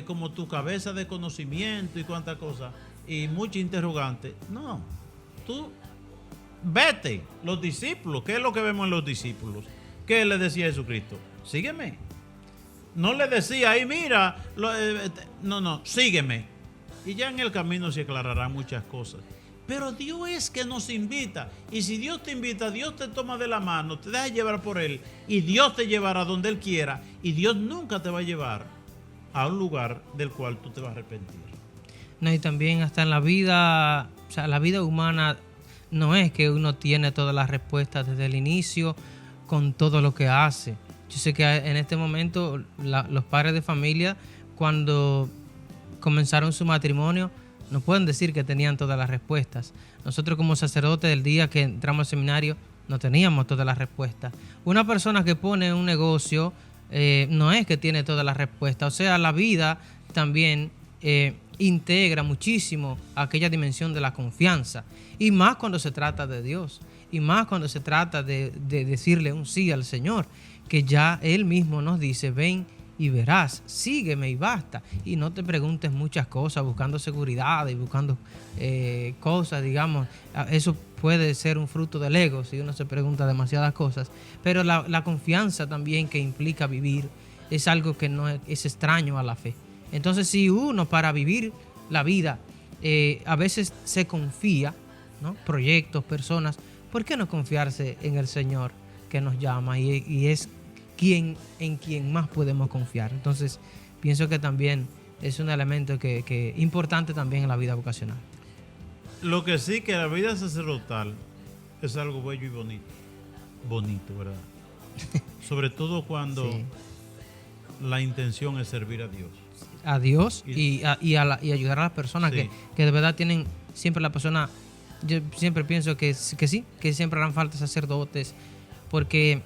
como tu cabeza de conocimiento y cuántas cosas, y muchos interrogantes, no, tú vete. Los discípulos, ¿qué es lo que vemos en los discípulos? ¿Qué le decía Jesucristo? Sígueme. No le decía, ahí mira, no, sígueme. Y ya en el camino se aclararán muchas cosas. Pero Dios es que nos invita. Y si Dios te invita, Dios te toma de la mano, te deja llevar por Él. Y Dios te llevará donde Él quiera. Y Dios nunca te va a llevar a un lugar del cual tú te vas a arrepentir. No, y también hasta en la vida, o sea, la vida humana no es que uno tiene todas las respuestas desde el inicio con todo lo que hace. Yo sé que en este momento los padres de familia, cuando comenzaron su matrimonio, no pueden decir que tenían todas las respuestas. Nosotros como sacerdotes, del día que entramos al seminario, no teníamos todas las respuestas. Una persona que pone un negocio no es que tiene todas las respuestas. O sea, la vida también integra muchísimo aquella dimensión de la confianza. Y más cuando se trata de Dios. Y más cuando se trata de decirle un sí al Señor. Que ya Él mismo nos dice, ven y verás, sígueme y basta. Y no te preguntes muchas cosas buscando seguridad y buscando cosas, digamos. Eso puede ser un fruto del ego si uno se pregunta demasiadas cosas. Pero la confianza también que implica vivir es algo que no es extraño a la fe. Entonces, si uno para vivir la vida a veces se confía, ¿no? Proyectos, personas, ¿por qué no confiarse en el Señor que nos llama y es en quien más podemos confiar? Entonces, pienso que también es un elemento que importante también en la vida vocacional. Lo que sí, que la vida sacerdotal es algo bello y bonito, ¿verdad? Sobre todo cuando Sí. la intención es servir a Dios. A Dios y ayudar a las personas Sí. que de verdad tienen siempre la persona. Yo siempre pienso que sí, que siempre harán falta sacerdotes, porque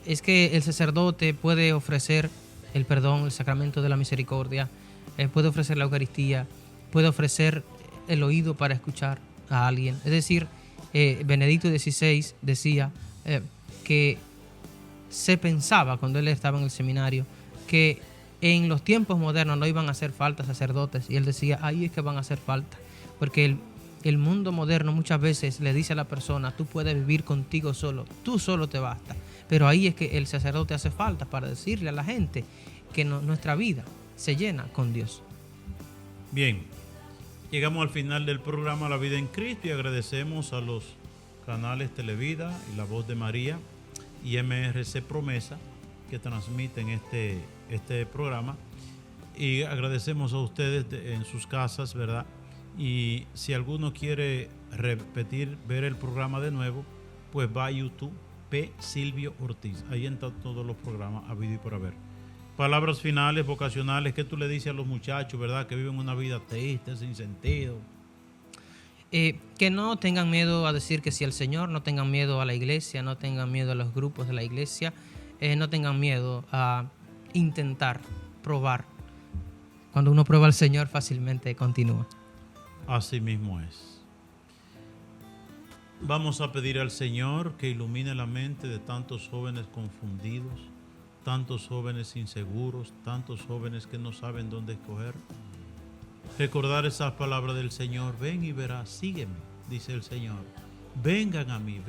es que el sacerdote puede ofrecer el perdón, el sacramento de la misericordia, puede ofrecer la Eucaristía, puede ofrecer el oído para escuchar a alguien. Es decir, Benedicto XVI decía que se pensaba cuando él estaba en el seminario que en los tiempos modernos no iban a hacer falta sacerdotes, y él decía, ahí es que van a hacer falta, porque el mundo moderno muchas veces le dice a la persona, tú puedes vivir contigo solo, tú solo te basta. Pero ahí es que el sacerdote hace falta para decirle a la gente que nuestra vida se llena con Dios. Bien, llegamos al final del programa La Vida en Cristo y agradecemos a los canales Televida y La Voz de María y MRC Promesa que transmiten este programa, y agradecemos a ustedes en sus casas, ¿verdad? Y si alguno quiere repetir, ver el programa de nuevo, pues va a YouTube, P. Silvio Ortiz. Ahí están todos los programas habido y por haber. Palabras finales, vocacionales, ¿qué tú le dices a los muchachos, verdad, que viven una vida triste, sin sentido? Que no tengan miedo a decir que sí al Señor, no tengan miedo a la iglesia, no tengan miedo a los grupos de la iglesia, no tengan miedo a intentar, probar. Cuando uno prueba al Señor, fácilmente continúa. Así mismo es. Vamos a pedir al Señor que ilumine la mente de tantos jóvenes confundidos, tantos jóvenes inseguros, tantos jóvenes que no saben dónde escoger. Recordar esas palabras del Señor, ven y verás, sígueme, dice el Señor. Vengan a mí,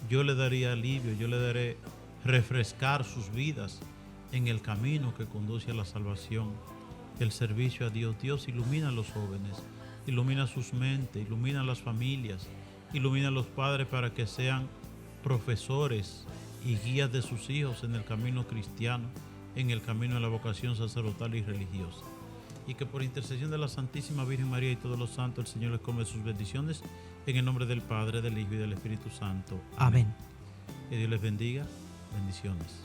yo le daré alivio, yo le daré refrescar sus vidas en el camino que conduce a la salvación. el servicio a Dios. Dios ilumina a los jóvenes, ilumina sus mentes, ilumina a las familias, ilumina a los padres para que sean profesores y guías de sus hijos en el camino cristiano, en el camino de la vocación sacerdotal y religiosa. Y que por intercesión de la Santísima Virgen María y todos los santos, el Señor les colme sus bendiciones, en el nombre del Padre, del Hijo y del Espíritu Santo. Amén. Que Dios les bendiga. Bendiciones.